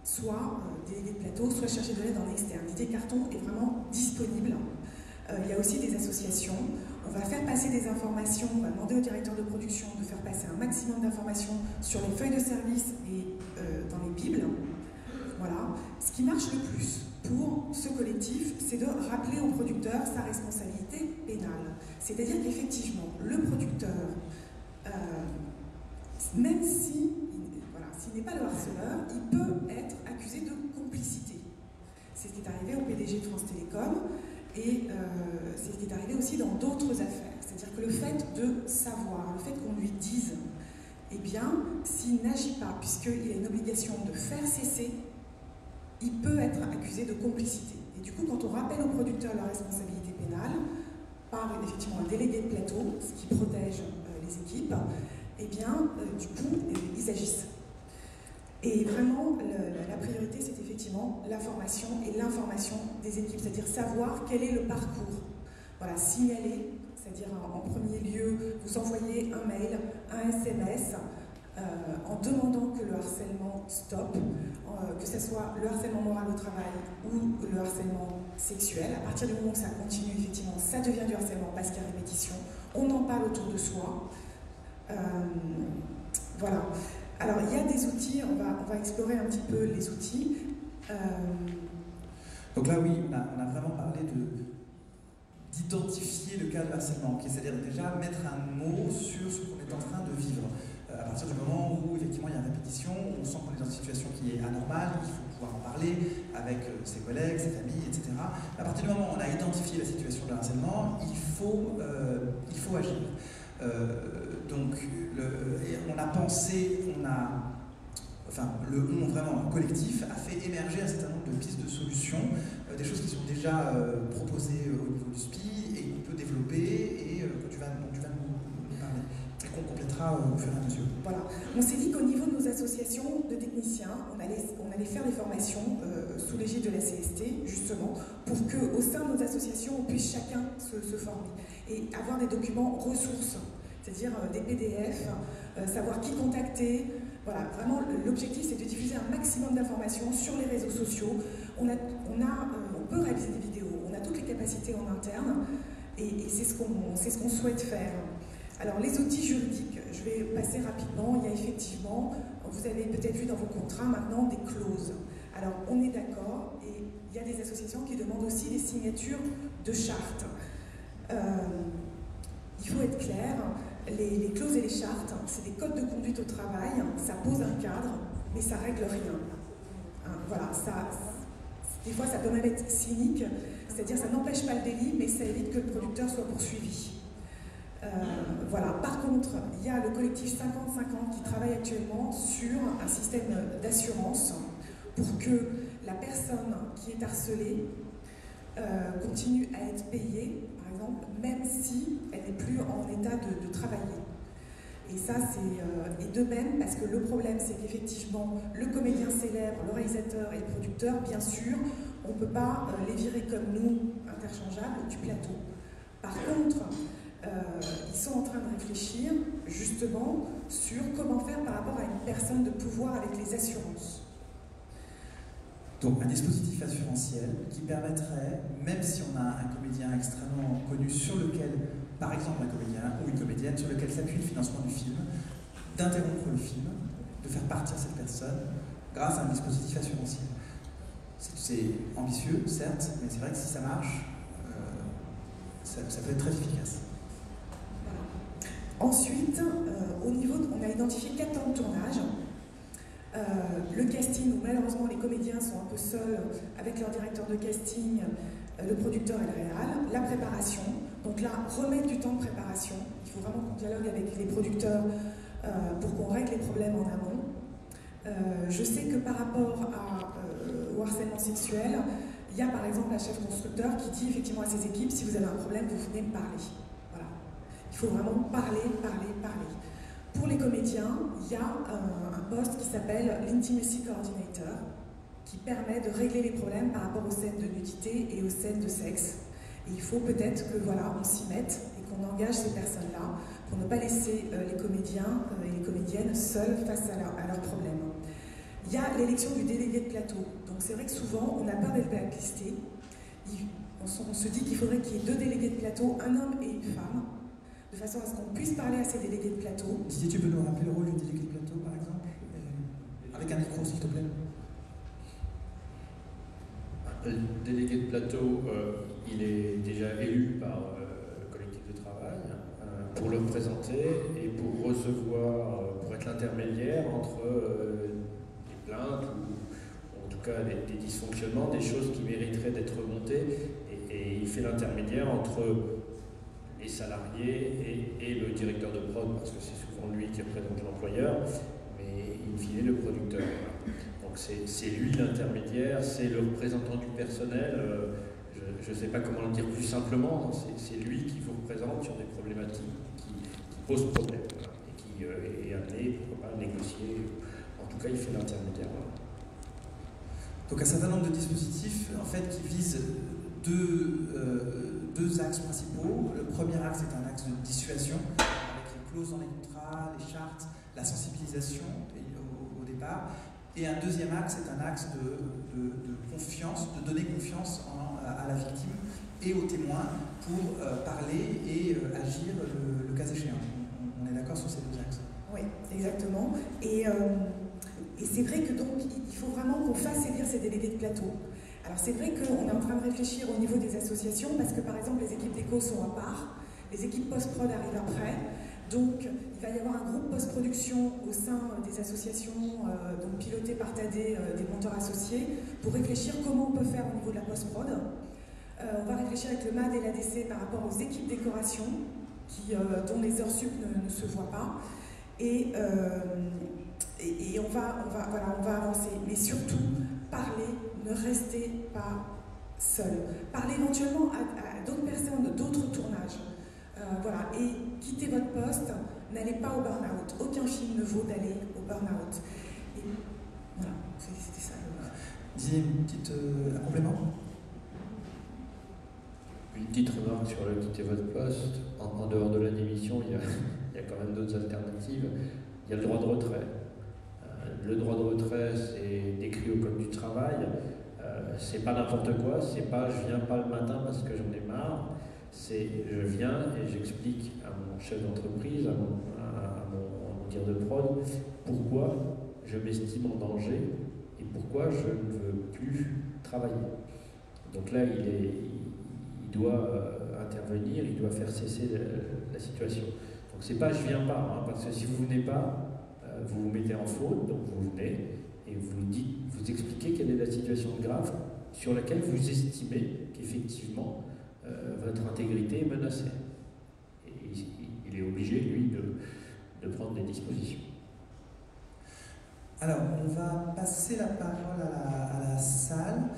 soit délégué de plateau, soit chercher de l'aide en externe. L'idée carton est vraiment disponible. Il y a aussi des associations. On va faire passer des informations, on va demander au directeur de production de faire passer un maximum d'informations sur les feuilles de service et dans les bibles. Voilà. Ce qui marche le plus pour ce collectif, c'est de rappeler au producteur sa responsabilité pénale. C'est-à-dire qu'effectivement, le producteur, même s'il n'est pas le harceleur, il peut être accusé de complicité. C'est ce qui est arrivé au PDG de France Télécom. Et c'est ce qui est arrivé aussi dans d'autres affaires. C'est-à-dire que le fait de savoir, le fait qu'on lui dise, eh bien, s'il n'agit pas, puisqu'il a une obligation de faire cesser, il peut être accusé de complicité. Et du coup, quand on rappelle aux producteurs leur responsabilité pénale, par effectivement un délégué de plateau, ce qui protège les équipes, eh bien, du coup, ils agissent. Et vraiment, la priorité, c'est effectivement la formation et l'information des équipes, c'est-à-dire savoir quel est le parcours. Voilà, signaler, c'est-à-dire en premier lieu, vous envoyez un mail, un SMS, en demandant que le harcèlement stoppe, que ce soit le harcèlement moral au travail ou le harcèlement sexuel. À partir du moment où ça continue, effectivement, ça devient du harcèlement parce qu'il y a répétition. On en parle autour de soi. Voilà. Alors, il y a des outils, on va explorer un petit peu les outils. Donc là, oui, on a vraiment parlé d'identifier le cas de harcèlement, c'est-à-dire déjà mettre un mot sur ce qu'on est en train de vivre. À partir du moment où, effectivement, il y a répétition, on sent qu'on est dans une situation qui est anormale, il faut pouvoir en parler avec ses collègues, ses amis, etc. À partir du moment où on a identifié la situation de harcèlement, il faut agir. Donc, on a pensé, le on vraiment collectif a fait émerger un certain nombre de pistes de solutions, des choses qui sont déjà proposées au niveau du SPI et qu'on peut développer et dont tu vas nous parler et qu'on complétera au fur et à mesure. Voilà. On s'est dit qu'au niveau de nos associations de techniciens, on allait faire des formations sous l'égide de la CST, justement, pour qu'au sein de nos associations, on puisse chacun se former et avoir des documents ressources. C'est-à-dire des PDF, savoir qui contacter. Voilà, vraiment, l'objectif, c'est de diffuser un maximum d'informations sur les réseaux sociaux. On peut réaliser des vidéos, on a toutes les capacités en interne, et c'est ce qu'on souhaite faire. Alors, les outils juridiques, je vais passer rapidement. Il y a effectivement, vous avez peut-être vu dans vos contrats maintenant, des clauses. Alors, on est d'accord, et il y a des associations qui demandent aussi des signatures de charte. Il faut être clair, les clauses et les chartes, c'est des codes de conduite au travail, ça pose un cadre, mais ça règle rien. Hein, voilà, des fois ça peut même être cynique, c'est-à-dire ça n'empêche pas le délit, mais ça évite que le producteur soit poursuivi. Voilà. Par contre, il y a le collectif 50-50 qui travaille actuellement sur un système d'assurance pour que la personne qui est harcelée continue à être payée, par exemple, même si elle n'est plus en état de travailler. Et ça, c'est de même, parce que le problème, c'est qu'effectivement, le comédien célèbre, le réalisateur et le producteur, bien sûr, on ne peut pas les virer comme nous, interchangeables, du plateau. Par contre, ils sont en train de réfléchir, justement, sur comment faire par rapport à une personne de pouvoir avec les assurances. Donc un dispositif assurantiel qui permettrait, même si on a un comédien extrêmement connu sur lequel, par exemple un comédien ou une comédienne, sur lequel s'appuie le financement du film, d'interrompre le film, de faire partir cette personne grâce à un dispositif assurantiel. C'est ambitieux, certes, mais c'est vrai que si ça marche, ça peut être très efficace. Ensuite, au niveau, on a identifié 4 temps de tournage. Le casting, où malheureusement les comédiens sont un peu seuls avec leur directeur de casting, le producteur et le réal. La préparation, donc là, remettre du temps de préparation. Il faut vraiment qu'on dialogue avec les producteurs pour qu'on règle les problèmes en amont. Je sais que par rapport au harcèlement sexuel, il y a par exemple un chef constructeur qui dit effectivement à ses équipes, si vous avez un problème, vous venez me parler. Voilà. Il faut vraiment parler. Pour les comédiens, il y a un poste qui s'appelle l'Intimacy Coordinator, qui permet de régler les problèmes par rapport aux scènes de nudité et aux scènes de sexe. Et il faut peut-être que voilà, on s'y mette et qu'on engage ces personnes-là pour ne pas laisser les comédiens et les comédiennes seuls face à leurs problèmes. Il y a l'élection du délégué de plateau. Donc c'est vrai que souvent, on a peur d'être blacklisté. On se dit qu'il faudrait qu'il y ait 2 délégués de plateau, un homme et une femme, de façon à ce qu'on puisse parler à ces délégués de plateau. Didier, tu peux nous rappeler le rôle du délégué de plateau, par exemple, avec un micro, s'il te plaît. Le délégué de plateau, il est déjà élu par le collectif de travail pour le présenter et pour recevoir, pour être l'intermédiaire entre des plaintes ou en tout cas des dysfonctionnements, des choses qui mériteraient d'être remontées, et il fait l'intermédiaire entre les salariés et le directeur de prod, parce que c'est souvent lui qui représente l'employeur, mais in fine le producteur. Donc c'est lui l'intermédiaire, c'est le représentant du personnel, je ne sais pas comment le dire plus simplement, c'est lui qui vous représente sur des problématiques qui posent problème, voilà, et qui est amené, pourquoi pas, à négocier. En tout cas, il fait l'intermédiaire. Voilà. Donc un certain nombre de dispositifs en fait, qui visent deux axes principaux. Le premier axe est un axe de dissuasion, avec les clauses dans les contrats, les chartes, la sensibilisation au départ. Et un deuxième axe est un axe de confiance, de donner confiance à la victime et aux témoins pour parler et agir le cas échéant. On est d'accord sur ces 2 axes. Oui, exactement. Et c'est vrai que donc il faut vraiment qu'on fasse élire ces délégués de plateau. Alors c'est vrai qu'on est en train de réfléchir au niveau des associations, parce que par exemple les équipes d'éco sont à part, les équipes post-prod arrivent après, donc il va y avoir un groupe post-production au sein des associations, donc piloté par Tadé, des monteurs associés, pour réfléchir comment on peut faire au niveau de la post-prod. On va réfléchir avec le MAD et l'ADC par rapport aux équipes décoration, dont les heures sup ne se voient pas, et on va avancer, mais surtout parler. Ne restez pas seul. Parlez éventuellement à d'autres personnes, d'autres tournages. Voilà. Et quittez votre poste, n'allez pas au burn-out. Aucun film ne vaut d'aller au burn-out. Et voilà, c'était ça. Didier, un complément ? Une petite remarque sur le quitter votre poste. En dehors de la démission, il y a quand même d'autres alternatives. Il y a le droit de retrait. Le droit de retrait, c'est décrit au Code du travail. C'est pas n'importe quoi, c'est pas je viens pas le matin parce que j'en ai marre, c'est je viens et j'explique à mon chef d'entreprise, à mon dire de prod, pourquoi je m'estime en danger et pourquoi je ne veux plus travailler. Donc là, il doit intervenir, il doit faire cesser la situation. Donc Donc c'est pas je viens pas, hein, parce que si vous venez pas, vous vous mettez en faute, donc vous venez et vous expliquez quelle est la situation grave sur laquelle vous estimez qu'effectivement votre intégrité est menacée. Et il est obligé, lui, de prendre des dispositions. Alors, on va passer la parole à la salle.